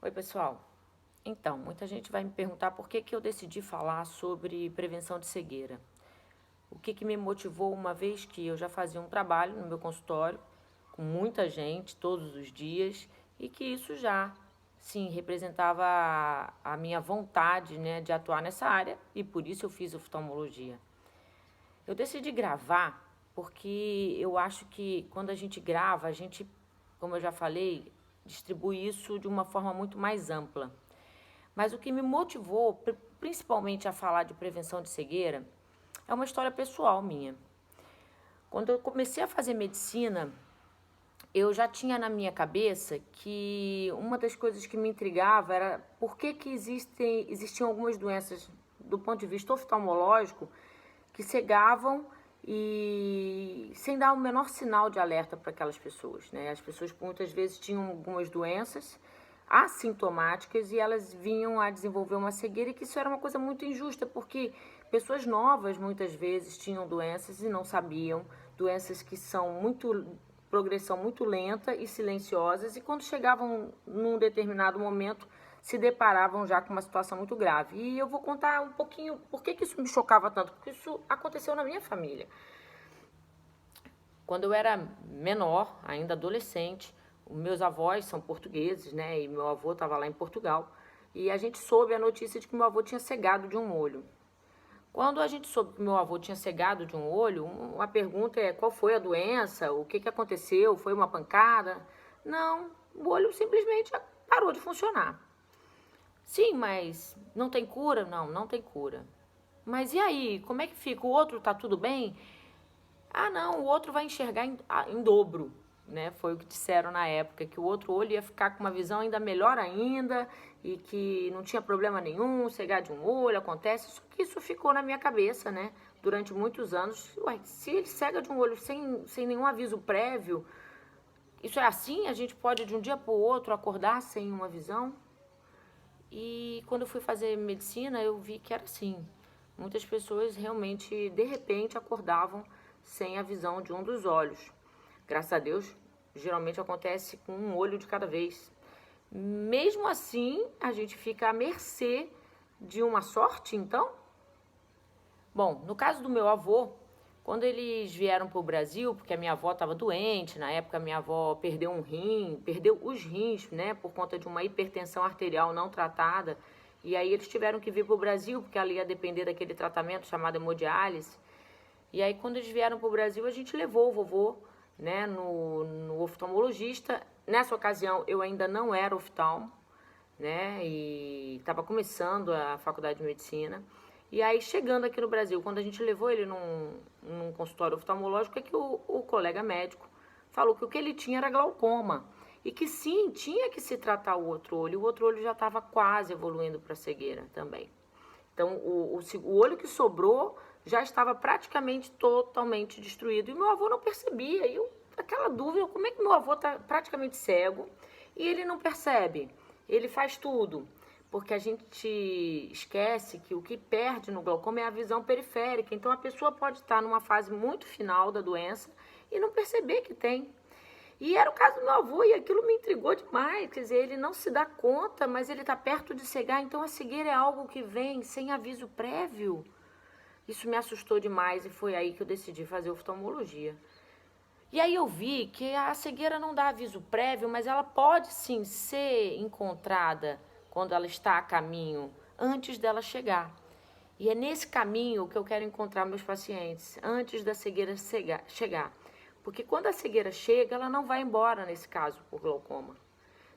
Oi, pessoal. Então, muita gente vai me perguntar por que eu decidi falar sobre prevenção de cegueira. O que me motivou, uma vez que eu já fazia um trabalho no meu consultório, com muita gente, todos os dias, e que isso já, sim, representava a minha vontade, né, de atuar nessa área, e por isso eu fiz oftalmologia. Eu decidi gravar porque eu acho que quando a gente grava, a gente, como eu já falei, distribui isso de uma forma muito mais ampla. Mas o que me motivou, principalmente a falar de prevenção de cegueira, é uma história pessoal minha. Quando eu comecei a fazer medicina, eu já tinha na minha cabeça que uma das coisas que me intrigava era por que existiam algumas doenças do ponto de vista oftalmológico que cegavam e sem dar o menor sinal de alerta para aquelas pessoas, né? As pessoas muitas vezes tinham algumas doenças assintomáticas e elas vinham a desenvolver uma cegueira, e que isso era uma coisa muito injusta, porque pessoas novas muitas vezes tinham doenças e não sabiam, doenças que são progressão muito lenta e silenciosas, e quando chegavam num determinado momento se deparavam já com uma situação muito grave. E eu vou contar um pouquinho por que isso me chocava tanto, porque isso aconteceu na minha família. Quando eu era menor, ainda adolescente, os meus avós são portugueses, né? E meu avô estava lá em Portugal. E a gente soube a notícia de que meu avô tinha cegado de um olho. Quando a gente soube que meu avô tinha cegado de um olho, uma pergunta é: qual foi a doença? O que aconteceu? Foi uma pancada? Não, o olho simplesmente parou de funcionar. Sim, mas não tem cura? Não, não tem cura. Mas e aí, como é que fica? O outro tá tudo bem? Ah, não, o outro vai enxergar em dobro, né? Foi o que disseram na época, que o outro olho ia ficar com uma visão ainda melhor ainda e que não tinha problema nenhum, cegar de um olho, acontece. Só que isso ficou na minha cabeça, né? Durante muitos anos. Ué, se ele cega de um olho sem nenhum aviso prévio, isso é assim? A gente pode de um dia para o outro acordar sem uma visão? E quando eu fui fazer medicina, eu vi que era assim. Muitas pessoas realmente, de repente, acordavam sem a visão de um dos olhos. Graças a Deus, geralmente acontece com um olho de cada vez. Mesmo assim, a gente fica à mercê de uma sorte, então? Bom, no caso do meu avô, quando eles vieram para o Brasil, porque a minha avó estava doente, na época a minha avó perdeu um rim, perdeu os rins, né, por conta de uma hipertensão arterial não tratada, e aí eles tiveram que vir para o Brasil, porque ela ia depender daquele tratamento chamado hemodiálise. E aí quando eles vieram para o Brasil, a gente levou o vovô, né, no oftalmologista. Nessa ocasião eu ainda não era oftalmo, né, e estava começando a faculdade de medicina. E aí, chegando aqui no Brasil, quando a gente levou ele num consultório oftalmológico, é que o colega médico falou que o que ele tinha era glaucoma. E que sim, tinha que se tratar o outro olho já estava quase evoluindo para cegueira também. Então, o olho que sobrou já estava praticamente totalmente destruído. E meu avô não percebia. E aquela dúvida, como é que meu avô está praticamente cego e ele não percebe? Ele faz tudo. Porque a gente esquece que o que perde no glaucoma é a visão periférica. Então, a pessoa pode estar numa fase muito final da doença e não perceber que tem. E era o caso do meu avô, e aquilo me intrigou demais. Quer dizer, ele não se dá conta, mas ele está perto de cegar. Então, a cegueira é algo que vem sem aviso prévio. Isso me assustou demais e foi aí que eu decidi fazer oftalmologia. E aí eu vi que a cegueira não dá aviso prévio, mas ela pode sim ser encontrada quando ela está a caminho, antes dela chegar. E é nesse caminho que eu quero encontrar meus pacientes, antes da cegueira chegar. Porque quando a cegueira chega, ela não vai embora, nesse caso, por glaucoma.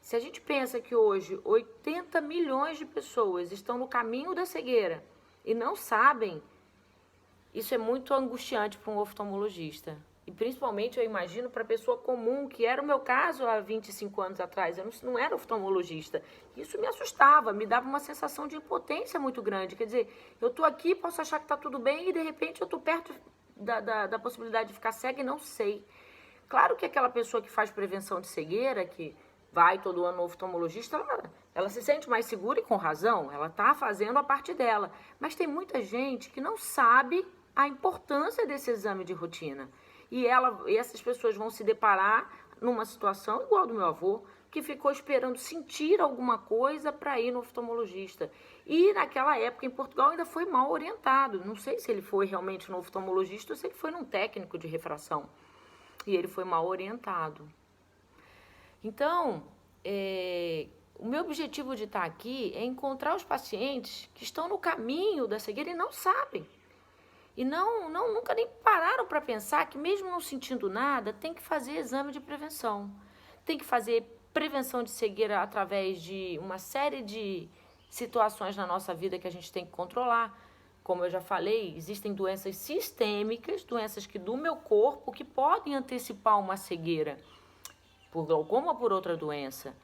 Se a gente pensa que hoje 80 milhões de pessoas estão no caminho da cegueira e não sabem, isso é muito angustiante para um oftalmologista. E principalmente, eu imagino, para a pessoa comum, que era o meu caso há 25 anos atrás. Eu não era oftalmologista. Isso me assustava, me dava uma sensação de impotência muito grande. Quer dizer, eu estou aqui, posso achar que está tudo bem e, de repente, eu estou perto da possibilidade de ficar cega e não sei. Claro que aquela pessoa que faz prevenção de cegueira, que vai todo ano no oftalmologista, ela se sente mais segura e com razão. Ela está fazendo a parte dela. Mas tem muita gente que não sabe a importância desse exame de rotina. E essas pessoas vão se deparar numa situação igual do meu avô, que ficou esperando sentir alguma coisa para ir no oftalmologista. E naquela época em Portugal ainda foi mal orientado. Não sei se ele foi realmente no oftalmologista ou se ele foi num técnico de refração. E ele foi mal orientado. Então, o meu objetivo de estar aqui é encontrar os pacientes que estão no caminho da cegueira e não sabem. E nunca nem pararam para pensar que mesmo não sentindo nada, tem que fazer exame de prevenção. Tem que fazer prevenção de cegueira através de uma série de situações na nossa vida que a gente tem que controlar. Como eu já falei, existem doenças sistêmicas, doenças que do meu corpo que podem antecipar uma cegueira, por glaucoma ou por outra doença.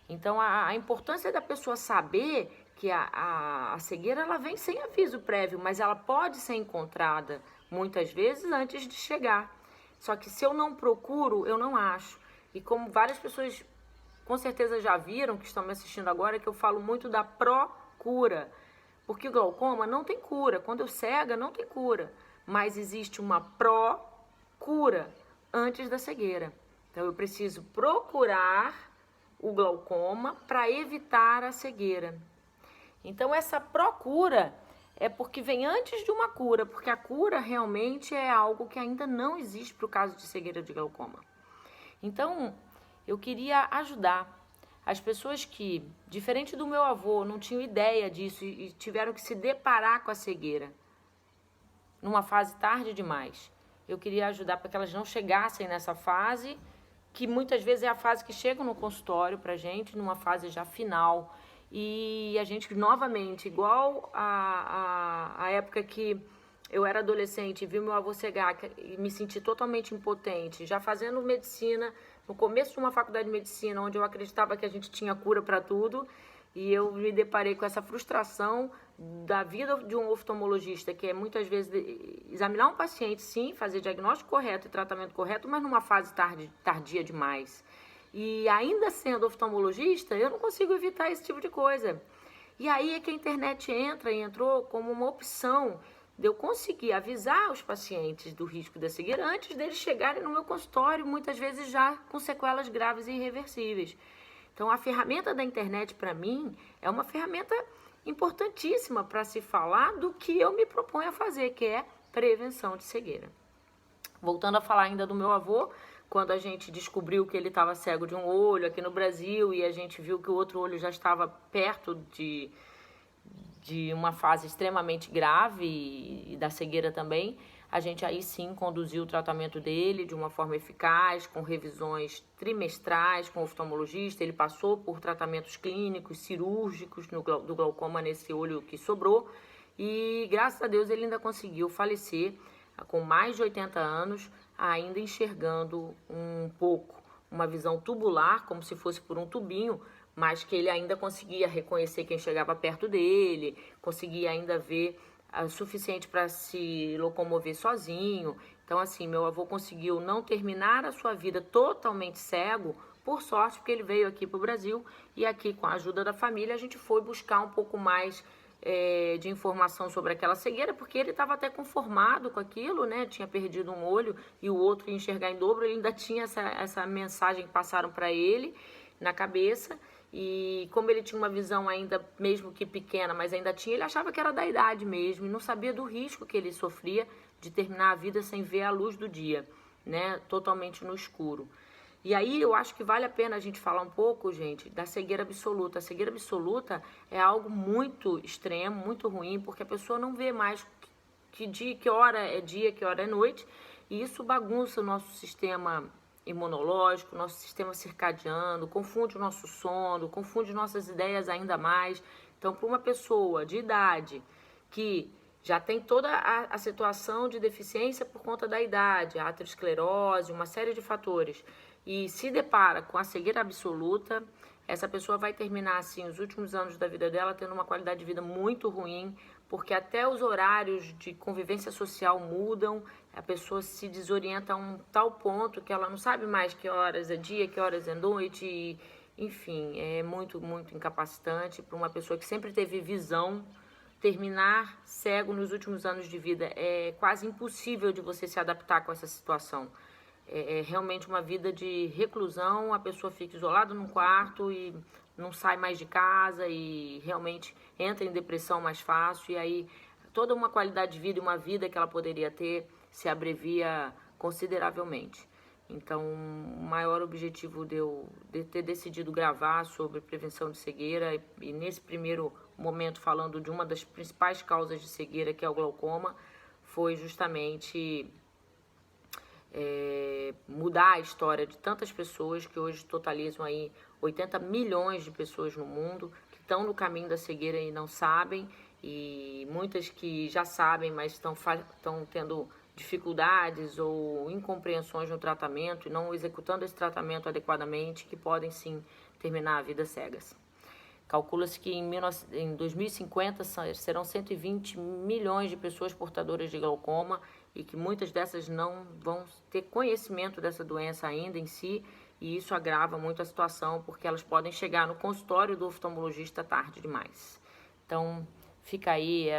Então, a importância da pessoa saber que a cegueira ela vem sem aviso prévio, mas ela pode ser encontrada muitas vezes antes de chegar. Só que se eu não procuro, eu não acho. E como várias pessoas com certeza já viram, que estão me assistindo agora, que eu falo muito da procura. Porque o glaucoma não tem cura. Quando eu cega, não tem cura. Mas existe uma procura antes da cegueira. Então, eu preciso procurar o glaucoma para evitar a cegueira. Então, essa procura é porque vem antes de uma cura, porque a cura realmente é algo que ainda não existe para o caso de cegueira de glaucoma. Então, eu queria ajudar as pessoas que, diferente do meu avô, não tinham ideia disso e tiveram que se deparar com a cegueira numa fase tarde demais. Eu queria ajudar para que elas não chegassem nessa fase, que muitas vezes é a fase que chega no consultório pra gente, numa fase já final. E a gente, novamente, igual a época que eu era adolescente e vi meu avô cegar e me senti totalmente impotente, já fazendo medicina, no começo de uma faculdade de medicina, onde eu acreditava que a gente tinha cura para tudo, e eu me deparei com essa frustração da vida de um oftalmologista, que é muitas vezes examinar um paciente, sim, fazer diagnóstico correto e tratamento correto, mas numa fase tardia demais. E ainda sendo oftalmologista, eu não consigo evitar esse tipo de coisa. E aí é que a internet entrou como uma opção de eu conseguir avisar os pacientes do risco da cegueira antes deles chegarem no meu consultório, muitas vezes já com sequelas graves e irreversíveis. Então, a ferramenta da internet, para mim, é uma ferramenta importantíssima para se falar do que eu me proponho a fazer, que é prevenção de cegueira. Voltando a falar ainda do meu avô, quando a gente descobriu que ele estava cego de um olho aqui no Brasil e a gente viu que o outro olho já estava perto de uma fase extremamente grave e da cegueira também, a gente aí sim conduziu o tratamento dele de uma forma eficaz, com revisões trimestrais com o oftalmologista. Ele passou por tratamentos clínicos, cirúrgicos do glaucoma nesse olho que sobrou e graças a Deus ele ainda conseguiu falecer com mais de 80 anos, ainda enxergando um pouco, uma visão tubular, como se fosse por um tubinho, mas que ele ainda conseguia reconhecer quem chegava perto dele, conseguia ainda ver o suficiente para se locomover sozinho. Então, assim, meu avô conseguiu não terminar a sua vida totalmente cego, por sorte, porque ele veio aqui para o Brasil e aqui, com a ajuda da família, a gente foi buscar um pouco mais de informação sobre aquela cegueira, porque ele estava até conformado com aquilo, né? Tinha perdido um olho e o outro ia enxergar em dobro, ele ainda tinha essa mensagem que passaram para ele na cabeça. E como ele tinha uma visão ainda, mesmo que pequena, mas ainda tinha, ele achava que era da idade mesmo e não sabia do risco que ele sofria de terminar a vida sem ver a luz do dia, né? Totalmente no escuro. E aí eu acho que vale a pena a gente falar um pouco, gente, da cegueira absoluta. A cegueira absoluta é algo muito extremo, muito ruim, porque a pessoa não vê mais que hora é dia, que hora é noite, e isso bagunça o nosso sistema imunológico, nosso sistema circadiano, confunde o nosso sono, confunde nossas ideias ainda mais. Então, para uma pessoa de idade que já tem toda a situação de deficiência por conta da idade, a aterosclerose, uma série de fatores, e se depara com a cegueira absoluta, essa pessoa vai terminar, assim, os últimos anos da vida dela tendo uma qualidade de vida muito ruim, porque até os horários de convivência social mudam, a pessoa se desorienta a um tal ponto que ela não sabe mais que horas é dia, que horas é noite, e, enfim, é muito, muito incapacitante para uma pessoa que sempre teve visão. Terminar cego nos últimos anos de vida é quase impossível de você se adaptar com essa situação. é realmente uma vida de reclusão, a pessoa fica isolada num quarto e não sai mais de casa e realmente entra em depressão mais fácil, e aí toda uma qualidade de vida e uma vida que ela poderia ter se abrevia consideravelmente. Então, o maior objetivo de ter decidido gravar sobre prevenção de cegueira, e nesse primeiro momento falando de uma das principais causas de cegueira, que é o glaucoma, foi justamente mudar a história de tantas pessoas que hoje totalizam aí 80 milhões de pessoas no mundo que estão no caminho da cegueira e não sabem, e muitas que já sabem, mas estão tendo dificuldades ou incompreensões no tratamento e não executando esse tratamento adequadamente, que podem sim terminar a vida cegas. Calcula-se que em 2050 serão 120 milhões de pessoas portadoras de glaucoma e que muitas dessas não vão ter conhecimento dessa doença ainda em si, e isso agrava muito a situação porque elas podem chegar no consultório do oftalmologista tarde demais. Então, fica aí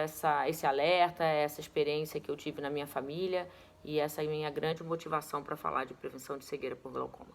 esse alerta, essa experiência que eu tive na minha família e essa é a minha grande motivação para falar de prevenção de cegueira por glaucoma.